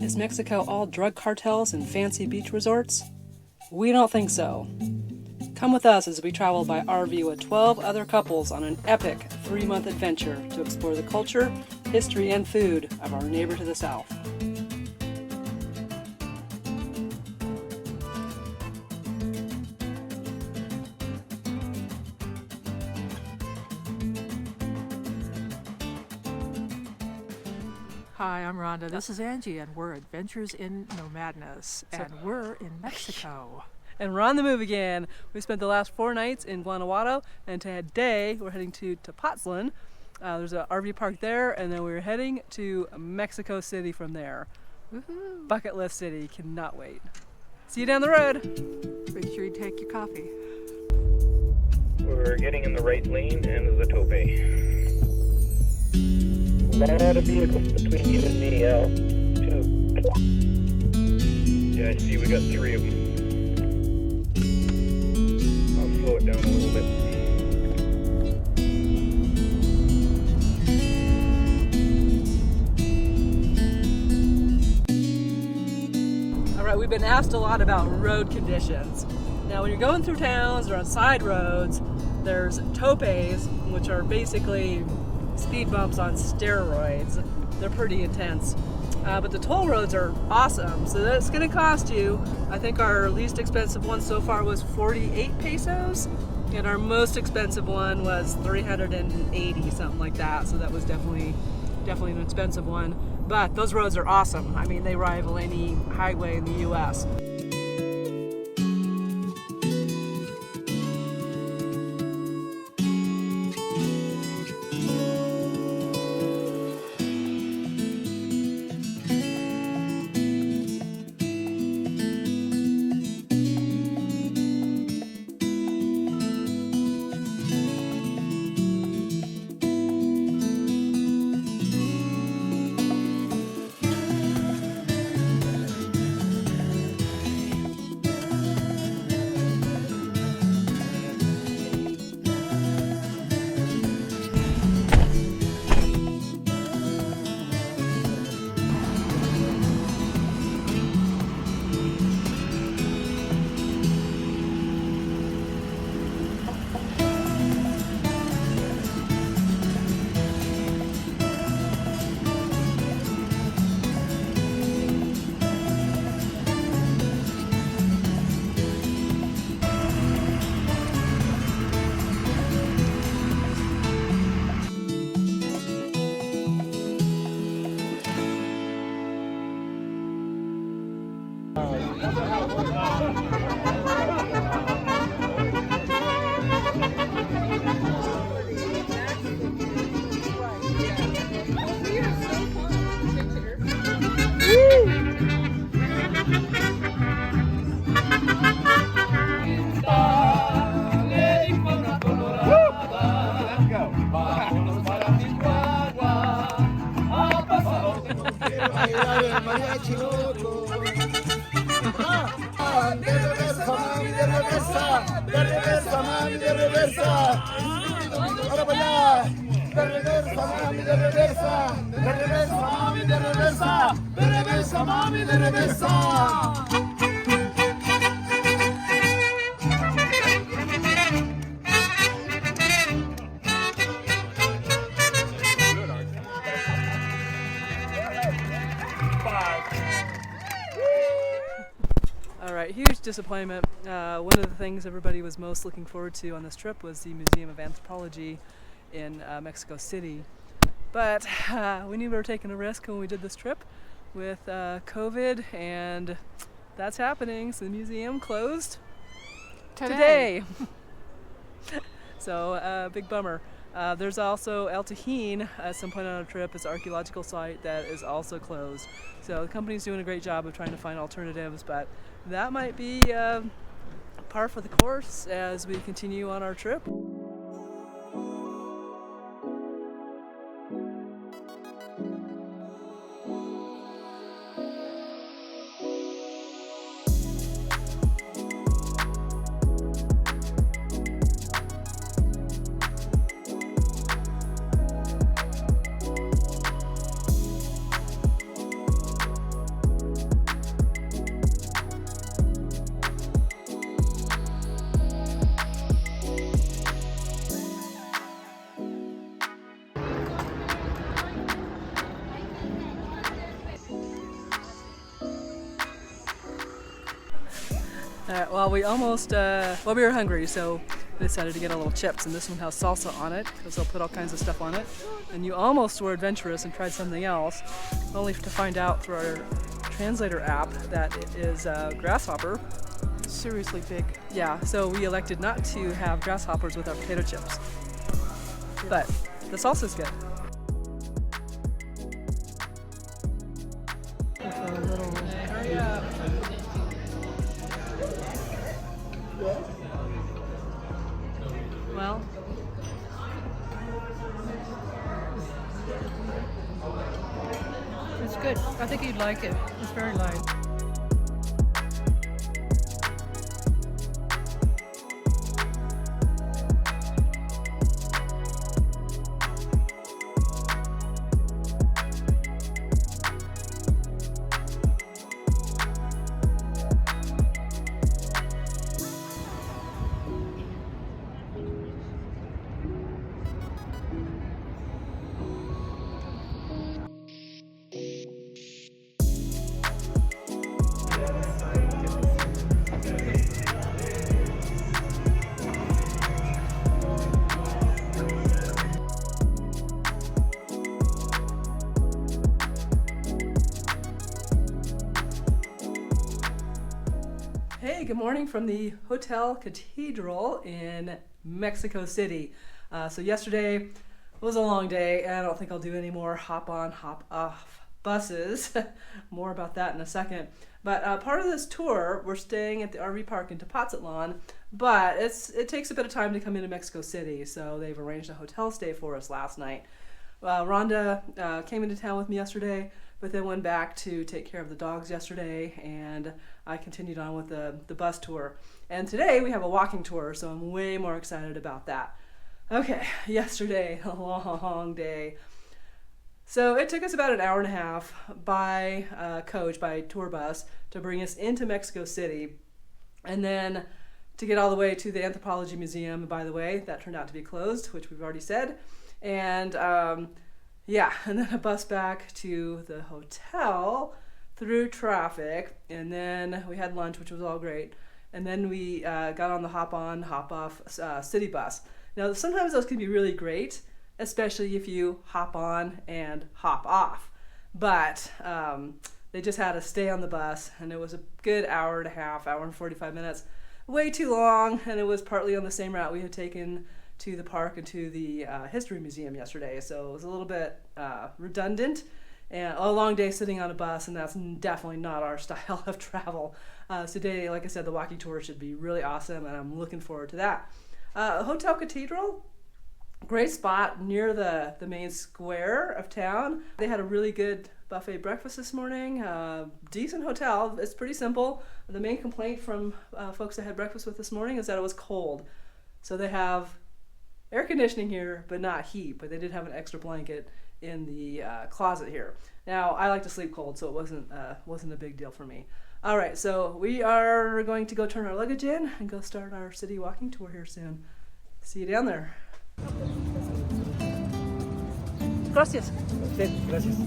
Is Mexico all drug cartels and fancy beach resorts? We don't think so. Come with us as we travel by RV with 12 other couples on an epic 3-month adventure to explore the culture, history, and food of our neighbor to the south. Hi, I'm Rhonda. This is Angie, and we're Adventures in NoMadness, and we're in Mexico. And we're on the move again. We spent the last 4 nights in Guanajuato, and today we're heading to Tepotzatlan. There's an RV park there, and then we're heading to Mexico City from there. Woohoo! Bucket list city, cannot wait. See you down the road. Make sure you take your coffee. We're getting in the right lane and the tope. A lot of vehicles between you and me, Al. 2. Yeah, I see we got 3 of them. I'll slow it down a little bit. All right, we've been asked a lot about road conditions. Now, when you're going through towns or on side roads, there's topes, which are basically speed bumps on steroids. They're pretty intense. But the toll roads are awesome, so that's going to cost you. I think our least expensive one so far was 48 pesos, and our most expensive one was 380, something like that. So that was definitely an expensive one. But those roads are awesome. I mean, they rival any highway in the U.S. All right, huge disappointment. One of the things everybody was most looking forward to on this trip was the Museum of Anthropology in Mexico City. But we knew we were taking a risk when we did this trip with COVID, and that's happening. So the museum closed today. So big bummer. There's also El Tajín at some point on our trip. It's an archaeological site that is also closed. So the company's doing a great job of trying to find alternatives, but that might be par for the course as we continue on our trip. Well, we almost, we were hungry, so we decided to get a little chips, and this one has salsa on it, because they'll put all kinds of stuff on it. And you almost were adventurous and tried something else, only to find out through our translator app that it is grasshopper. Seriously big. Yeah, so we elected not to have grasshoppers with our potato chips. But the salsa's good. Hurry up. Well, It's good. I think you'd like it. It's very light. hey, good morning from the Hotel Catredal in Mexico City. So yesterday was a long day, and I don't think I'll do any more hop on, hop off buses. More about that in a second. But part of this tour, we're staying at the RV park in Tepotzatlan, but it takes a bit of time to come into Mexico City, so they've arranged a hotel stay for us last night. Rhonda came into town with me yesterday, but then went back to take care of the dogs yesterday, and I continued on with the bus tour. And today we have a walking tour, so I'm way more excited about that. Okay, yesterday, a long day. So it took us about an hour and a half by coach, by tour bus, to bring us into Mexico City, and then to get all the way to the Anthropology Museum. By the way, that turned out to be closed, which we've already said. And yeah, and then a bus back to the hotel through traffic, and then we had lunch, which was all great. And then we got on the hop on, hop off city bus. Now, sometimes those can be really great, especially if you hop on and hop off. But they just had us stay on the bus, and it was a good hour and a half, hour and 45 minutes. Way too long, and it was partly on the same route we had taken to the park and to the history museum yesterday. So it was a little bit redundant, and a long day sitting on a bus, and that's definitely not our style of travel. Today, like I said, the walking tour should be really awesome, and I'm looking forward to that. Hotel Catredal, great spot near the main square of town. They had a really good buffet breakfast this morning. Decent hotel. It's pretty simple. The main complaint from folks I had breakfast with this morning is that it was cold. So they have air conditioning here, but not heat. But they did have an extra blanket in the closet here. Now, I like to sleep cold, so it wasn't a big deal for me. All right, so we are going to go turn our luggage in and go start our city walking tour here soon. See you down there. Gracias. Gracias.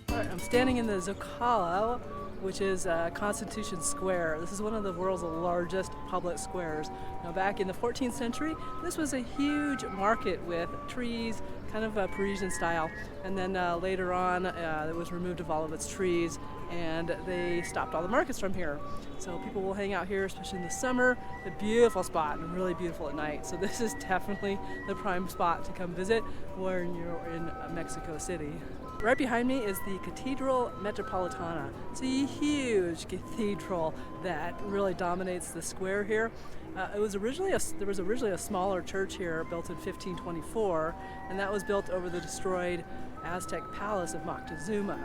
All right, I'm standing in the Zocalo, which is Constitution Square. This is one of the world's largest public squares. Now, back in the 14th century, this was a huge market with trees, kind of a Parisian style. And then later on, it was removed of all of its trees, and they stopped all the markets from here. So people will hang out here, especially in the summer. A beautiful spot, and really beautiful at night. So this is definitely the prime spot to come visit when you're in Mexico City. Right behind me is the Cathedral Metropolitana. It's a huge cathedral that really dominates the square here. There was originally a smaller church here built in 1524, and that was built over the destroyed Aztec palace of Moctezuma.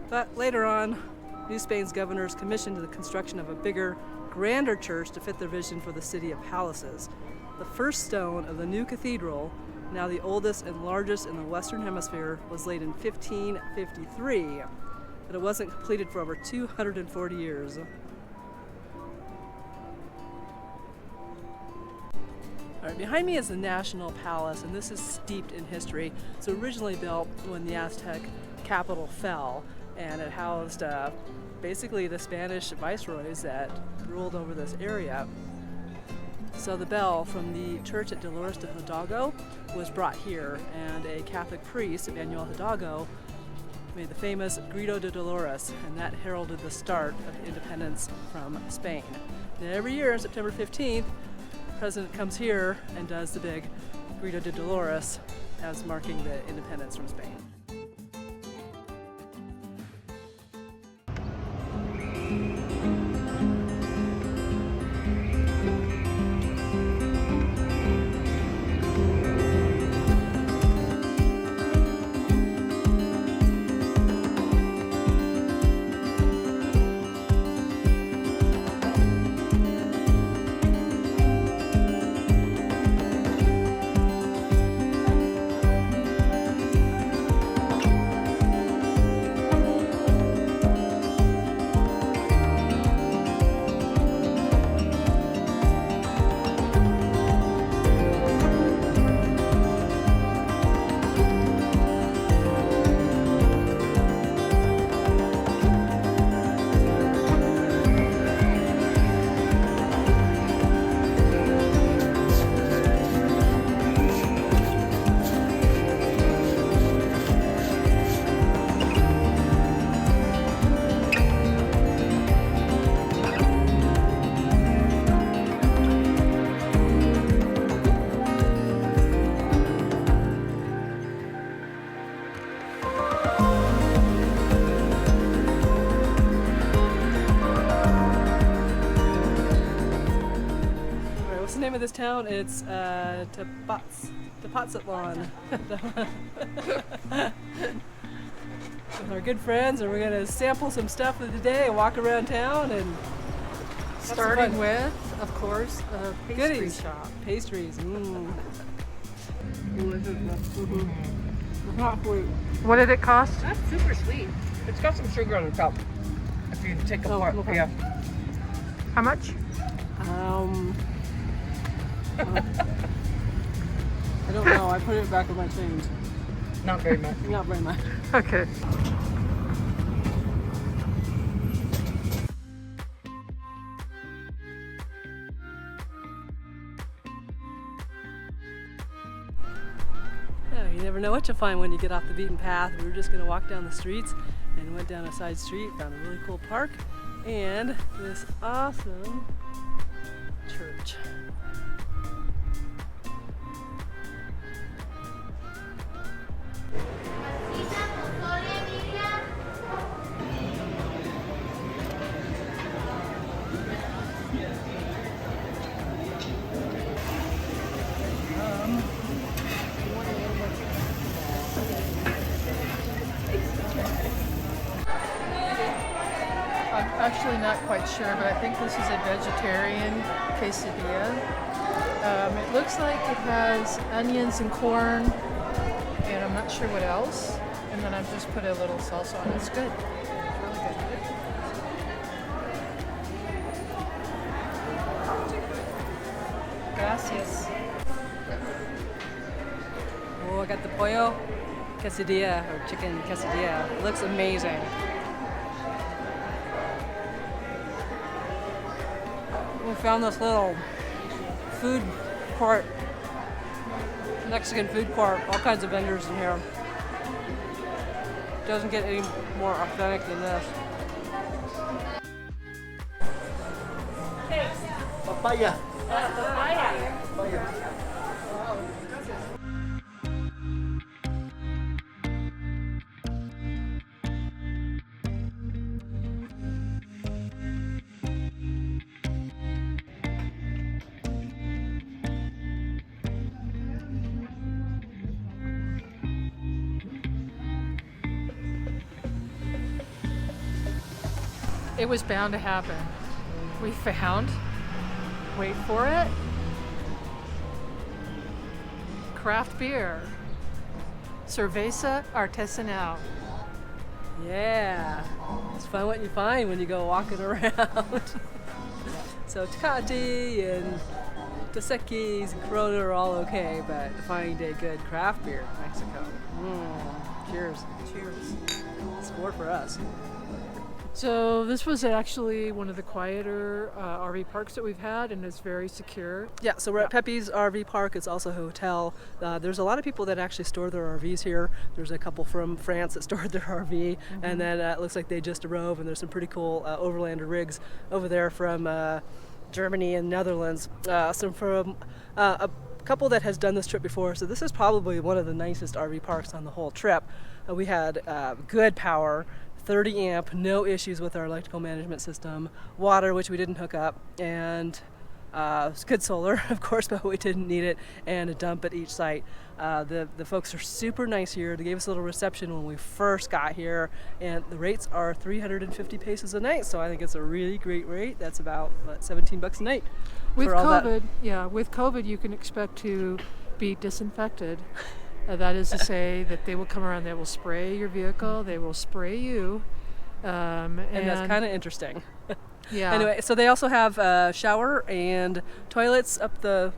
But later on, New Spain's governors commissioned the construction of a bigger, grander church to fit their vision for the city of palaces. The first stone of the new cathedral, now the oldest and largest in the Western Hemisphere, was laid in 1553, but it wasn't completed for over 240 years. All All right, behind me is the National Palace, and this is steeped in history. It's originally built when the Aztec capital fell, and it housed basically the Spanish viceroys that ruled over this area. So the bell from the church at Dolores de Hidalgo was brought here, and a Catholic priest, Manuel Hidalgo, made the famous Grito de Dolores, and that heralded the start of independence from Spain. And every year, September 15th, the president comes here and does the big Grito de Dolores as marking the independence from Spain. The name of this town, it's Tepotzatlan. With our good friends, and we're going to sample some stuff of the day and walk around town and Starting with, of course, a pastry goodies. shop. Pastries. Not sweet. What did it cost? That's super sweet. It's got some sugar on the top. If you take a part, okay. yeah. How much? I don't know. I put it back with my change. Not very much. Not very much. Okay. Yeah, you never know what you'll find when you get off the beaten path. We were just going to walk down the streets and went down a side street, found a really cool park, and this awesome church. I'm actually not quite sure, but I think this is a vegetarian quesadilla. It looks like it has onions and corn, and I'm not sure what else. And then I've just put a little salsa on it. It's good. It's really good. Gracias. Oh, I got the pollo quesadilla, or chicken quesadilla. It looks amazing. We found this little food court, Mexican food court, all kinds of vendors in here. Doesn't get any more authentic than this. Papaya. It was bound to happen. We found, wait for it, craft beer, cerveza artesanal. Yeah, it's fun what you find when you go walking around. So Tecate and Dos Equis and Corona are all okay, but to find a good craft beer in Mexico. Cheers. Cheers. Score for us. So this was actually one of the quieter RV parks that we've had, and it's very secure. Yeah, so we're at Pepe's RV park. It's also a hotel. There's a lot of people that actually store their RVs here. There's a couple from France that stored their RV, and then it looks like they just drove, and there's some pretty cool overlander rigs over there from Germany and Netherlands. Some from a couple that has done this trip before, so this is probably one of the nicest RV parks on the whole trip. We had good power, 30 amp, no issues with our electrical management system, water, which we didn't hook up, and good solar, of course, but we didn't need it, and a dump at each site. The folks are super nice here. They gave us a little reception when we first got here, and the rates are 350 pesos a night, so I think it's a really great rate. That's about $17 a night. With for all COVID, that. with COVID, you can expect to be disinfected. That is to say that they will come around, they will spray your vehicle, they will spray you. And that's kind of interesting. Yeah. Anyway, so they also have a shower and toilets up the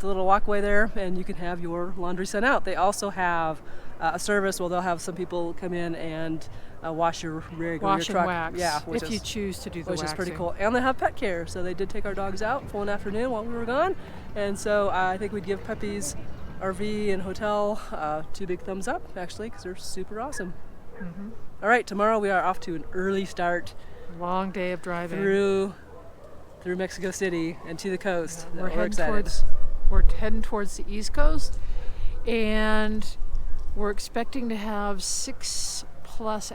little walkway there, and you can have your laundry sent out. They also have a service where they'll have some people come in and wash your rig or your truck. And wax, yeah, if you choose to do the which waxing. is pretty cool. And they have pet care, so they did take our dogs out for one afternoon while we were gone, and so I think we'd give Pepe's RV and hotel 2 big thumbs up, actually, because they're super awesome. All right, tomorrow we are off to an early start. Long day of driving through Mexico City and to the coast. We're excited. heading towards the East Coast, and we're expecting to have 6+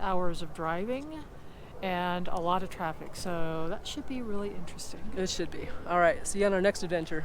hours of driving and a lot of traffic, so that should be really interesting. It should be. All right, see you on our next adventure.